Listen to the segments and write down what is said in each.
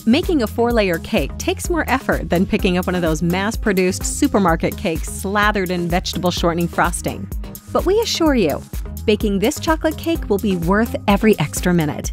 Making a 4-layer cake takes more effort than picking up one of those mass-produced supermarket cakes slathered in vegetable shortening frosting. But we assure you, baking this chocolate cake will be worth every extra minute.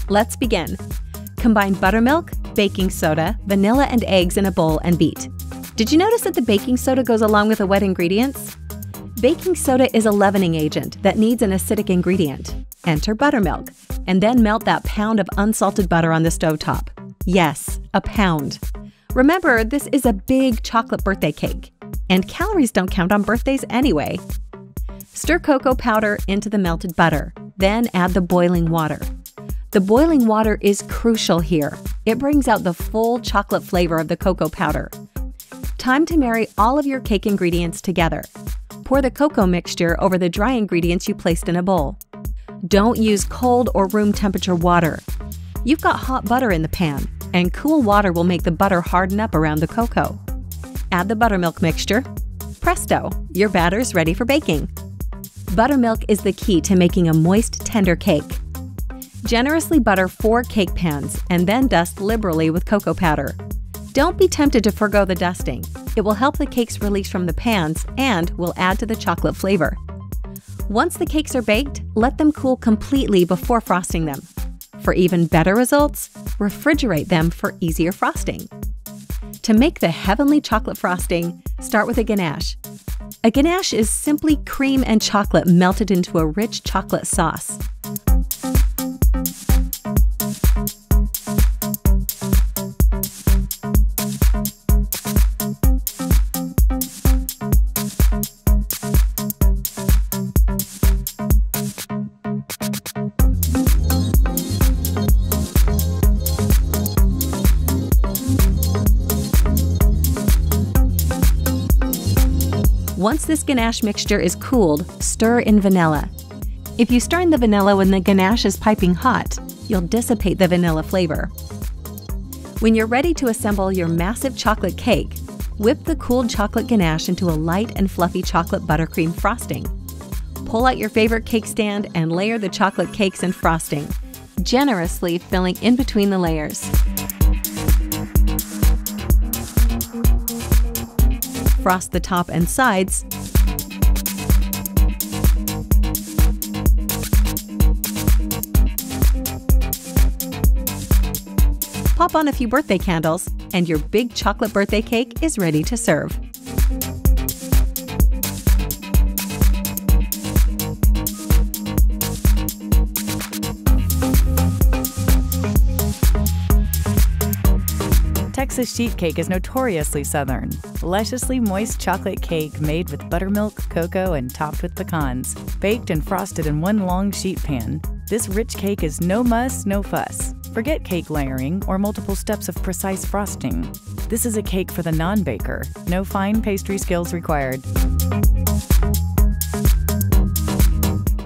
Let's begin. Combine buttermilk, baking soda, vanilla, and eggs in a bowl and beat. Did you notice that the baking soda goes along with the wet ingredients? Baking soda is a leavening agent that needs an acidic ingredient. Enter buttermilk, and then melt that pound of unsalted butter on the stovetop. Yes, a pound. Remember, this is a big chocolate birthday cake, and calories don't count on birthdays anyway. Stir cocoa powder into the melted butter, then add the boiling water. The boiling water is crucial here. It brings out the full chocolate flavor of the cocoa powder. Time to marry all of your cake ingredients together. Pour the cocoa mixture over the dry ingredients you placed in a bowl. Don't use cold or room temperature water. You've got hot butter in the pan, and cool water will make the butter harden up around the cocoa. Add the buttermilk mixture. Presto, your batter's ready for baking. Buttermilk is the key to making a moist, tender cake. Generously butter 4 cake pans and then dust liberally with cocoa powder. Don't be tempted to forgo the dusting. It will help the cakes release from the pans and will add to the chocolate flavor. Once the cakes are baked, let them cool completely before frosting them. For even better results, refrigerate them for easier frosting. To make the heavenly chocolate frosting, start with a ganache. A ganache is simply cream and chocolate melted into a rich chocolate sauce. Once this ganache mixture is cooled, stir in vanilla. If you stir in the vanilla when the ganache is piping hot, you'll dissipate the vanilla flavor. When you're ready to assemble your massive chocolate cake, whip the cooled chocolate ganache into a light and fluffy chocolate buttercream frosting. Pull out your favorite cake stand and layer the chocolate cakes and frosting, generously filling in between the layers. Frost the top and sides. Pop on a few birthday candles, and your big chocolate birthday cake is ready to serve. Texas sheet cake is notoriously southern. Lusciously moist chocolate cake made with buttermilk, cocoa, and topped with pecans. Baked and frosted in one long sheet pan, this rich cake is no muss, no fuss. Forget cake layering or multiple steps of precise frosting. This is a cake for the non-baker. No fine pastry skills required.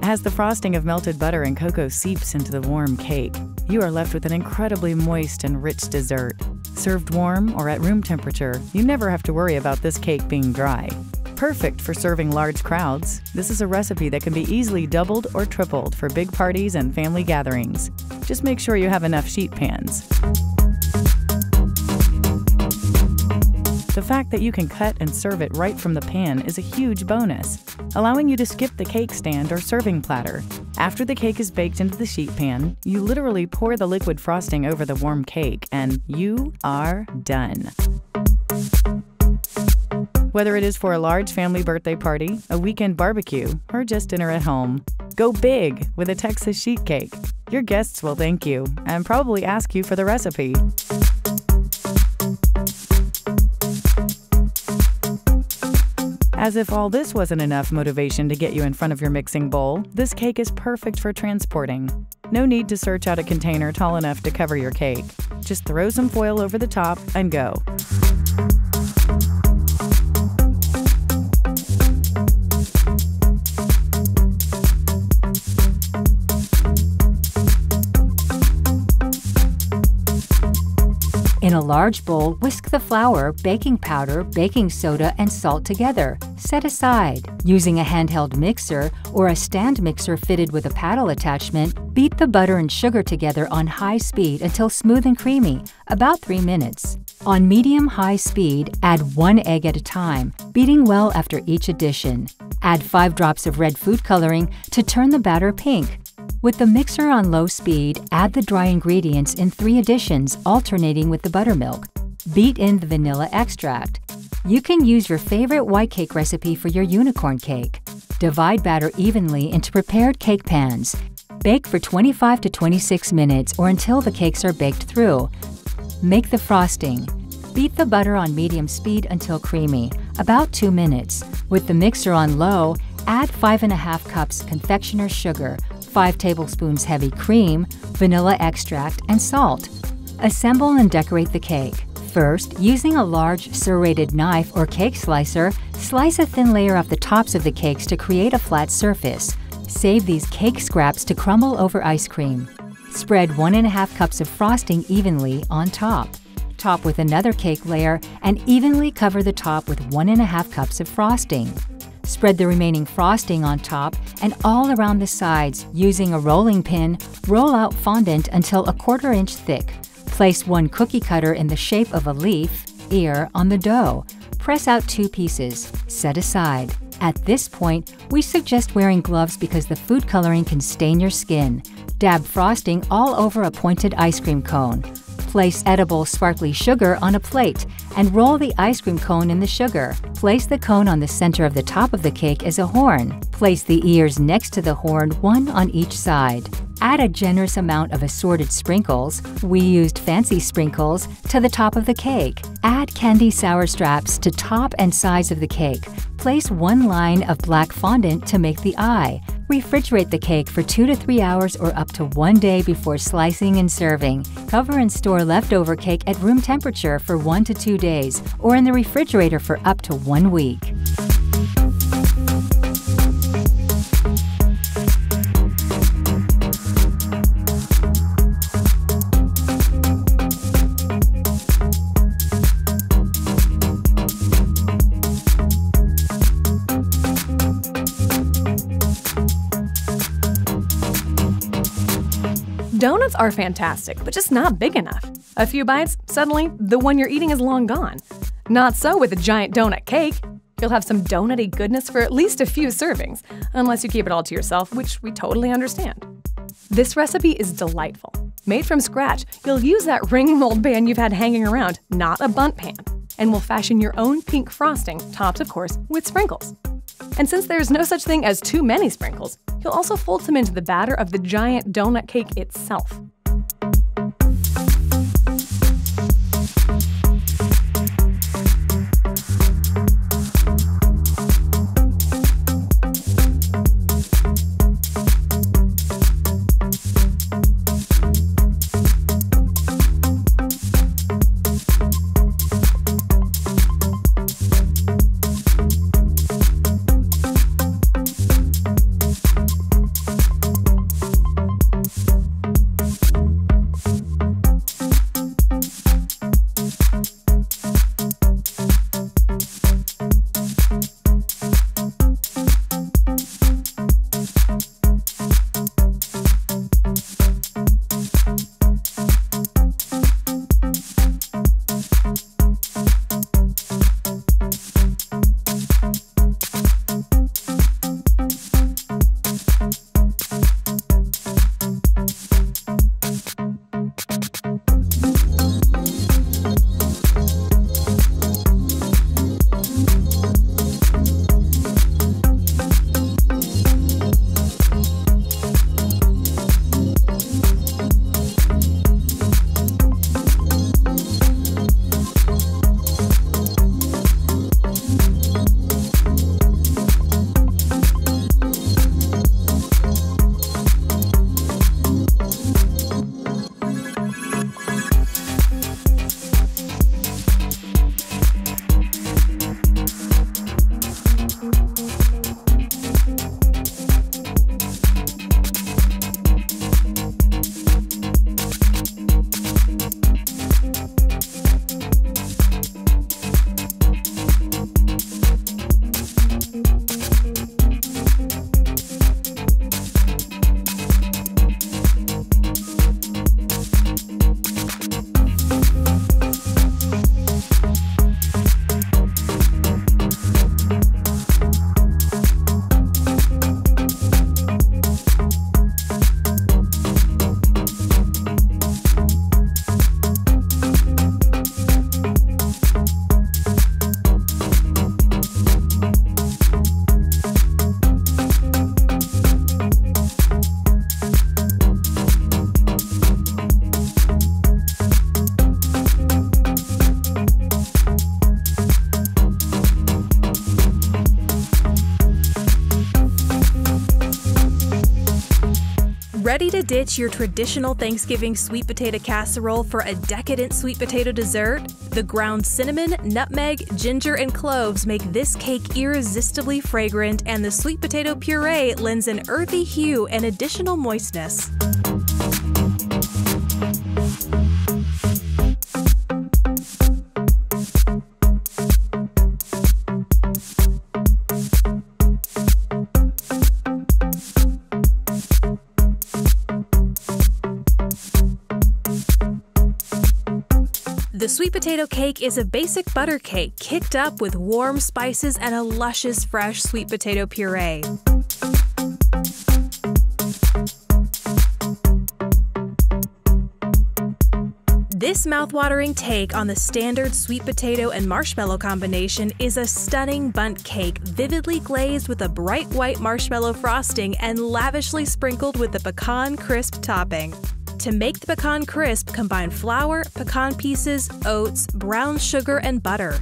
As the frosting of melted butter and cocoa seeps into the warm cake, you are left with an incredibly moist and rich dessert. Served warm or at room temperature, you never have to worry about this cake being dry. Perfect for serving large crowds, this is a recipe that can be easily doubled or tripled for big parties and family gatherings. Just make sure you have enough sheet pans. The fact that you can cut and serve it right from the pan is a huge bonus, allowing you to skip the cake stand or serving platter. After the cake is baked into the sheet pan, you literally pour the liquid frosting over the warm cake, and you are done. Whether it is for a large family birthday party, a weekend barbecue, or just dinner at home, go big with a Texas sheet cake. Your guests will thank you and probably ask you for the recipe. As if all this wasn't enough motivation to get you in front of your mixing bowl, this cake is perfect for transporting. No need to search out a container tall enough to cover your cake. Just throw some foil over the top and go. In a large bowl, whisk the flour, baking powder, baking soda, and salt together. Set aside. Using a handheld mixer or a stand mixer fitted with a paddle attachment, beat the butter and sugar together on high speed until smooth and creamy, about 3 minutes. On medium-high speed, add 1 egg at a time, beating well after each addition. Add 5 drops of red food coloring to turn the batter pink. With the mixer on low speed, add the dry ingredients in 3 additions, alternating with the buttermilk. Beat in the vanilla extract. You can use your favorite white cake recipe for your unicorn cake. Divide batter evenly into prepared cake pans. Bake for 25 to 26 minutes or until the cakes are baked through. Make the frosting. Beat the butter on medium speed until creamy, about 2 minutes. With the mixer on low, add 5½ cups confectioner's sugar, 5 tablespoons heavy cream, vanilla extract, and salt. Assemble and decorate the cake. First, using a large serrated knife or cake slicer, slice a thin layer off the tops of the cakes to create a flat surface. Save these cake scraps to crumble over ice cream. Spread 1½ cups of frosting evenly on top. Top with another cake layer and evenly cover the top with 1½ cups of frosting. Spread the remaining frosting on top and all around the sides. Using a rolling pin, roll out fondant until a 1/4 inch thick. Place 1 cookie cutter in the shape of a leaf, ear, on the dough. Press out 2 pieces. Set aside. At this point, we suggest wearing gloves because the food coloring can stain your skin. Dab frosting all over a pointed ice cream cone. Place edible sparkly sugar on a plate and roll the ice cream cone in the sugar. Place the cone on the center of the top of the cake as a horn. Place the ears next to the horn, 1 on each side. Add a generous amount of assorted sprinkles, we used fancy sprinkles, to the top of the cake. Add candy sour straps to top and sides of the cake. Place 1 line of black fondant to make the eye. Refrigerate the cake for 2 to 3 hours or up to 1 day before slicing and serving. Cover and store leftover cake at room temperature for 1 to 2 days or in the refrigerator for up to 1 week. Donuts are fantastic, but just not big enough. A few bites, suddenly, the one you're eating is long gone. Not so with a giant donut cake. You'll have some donutty goodness for at least a few servings, unless you keep it all to yourself, which we totally understand. This recipe is delightful. Made from scratch, you'll use that ring mold pan you've had hanging around, not a bundt pan, and will fashion your own pink frosting, topped, of course, with sprinkles. And since there's no such thing as too many sprinkles, you'll also fold some into the batter of the giant donut cake itself. Ready to ditch your traditional Thanksgiving sweet potato casserole for a decadent sweet potato dessert? The ground cinnamon, nutmeg, ginger, and cloves make this cake irresistibly fragrant, and the sweet potato puree lends an earthy hue and additional moistness. The sweet potato cake is a basic butter cake kicked up with warm spices and a luscious fresh sweet potato puree. This mouthwatering take on the standard sweet potato and marshmallow combination is a stunning bundt cake, vividly glazed with a bright white marshmallow frosting and lavishly sprinkled with the pecan crisp topping. To make the pecan crisp, combine flour, pecan pieces, oats, brown sugar, and butter.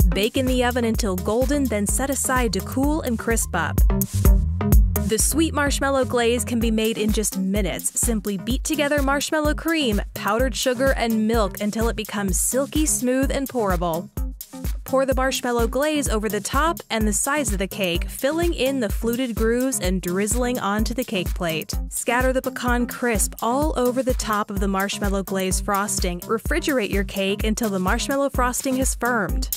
Bake in the oven until golden, then set aside to cool and crisp up. The sweet marshmallow glaze can be made in just minutes. Simply beat together marshmallow cream, powdered sugar, and milk until it becomes silky smooth and pourable. Pour the marshmallow glaze over the top and the sides of the cake, filling in the fluted grooves and drizzling onto the cake plate. Scatter the pecan crisp all over the top of the marshmallow glaze frosting. Refrigerate your cake until the marshmallow frosting has firmed.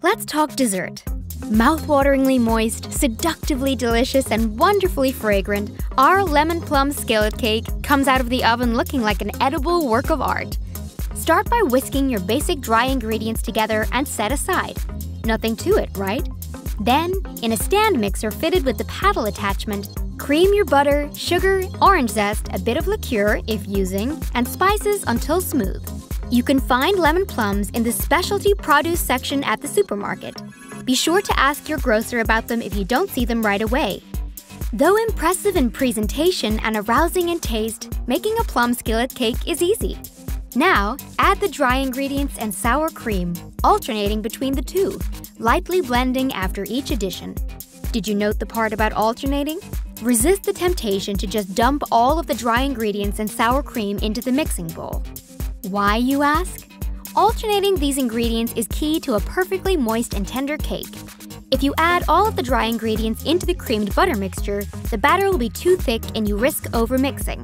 Let's talk dessert. Mouth-wateringly moist, seductively delicious, and wonderfully fragrant, our lemon plum skillet cake comes out of the oven looking like an edible work of art. Start by whisking your basic dry ingredients together and set aside. Nothing to it, right? Then, in a stand mixer fitted with the paddle attachment, cream your butter, sugar, orange zest, a bit of liqueur if using, and spices until smooth. You can find lemon plums in the specialty produce section at the supermarket. Be sure to ask your grocer about them if you don't see them right away. Though impressive in presentation and arousing in taste, making a plum skillet cake is easy. Now, add the dry ingredients and sour cream, alternating between the two, lightly blending after each addition. Did you note the part about alternating? Resist the temptation to just dump all of the dry ingredients and sour cream into the mixing bowl. Why, you ask? Alternating these ingredients is key to a perfectly moist and tender cake. If you add all of the dry ingredients into the creamed butter mixture, the batter will be too thick and you risk overmixing.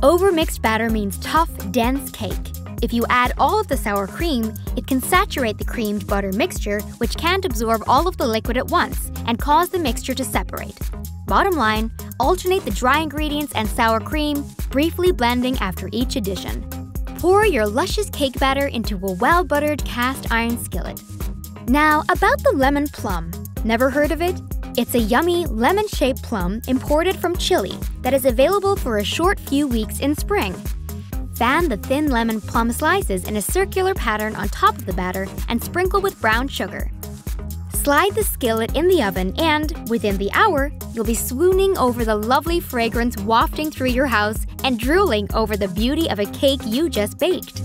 Overmixed batter means tough, dense cake. If you add all of the sour cream, it can saturate the creamed butter mixture, which can't absorb all of the liquid at once and cause the mixture to separate. Bottom line, alternate the dry ingredients and sour cream, briefly blending after each addition. Pour your luscious cake batter into a well-buttered cast iron skillet. Now, about the lemon plum. Never heard of it? It's a yummy, lemon-shaped plum imported from Chile that is available for a short few weeks in spring. Fan the thin lemon plum slices in a circular pattern on top of the batter and sprinkle with brown sugar. Slide the skillet in the oven and, within the hour, you'll be swooning over the lovely fragrance wafting through your house and drooling over the beauty of a cake you just baked.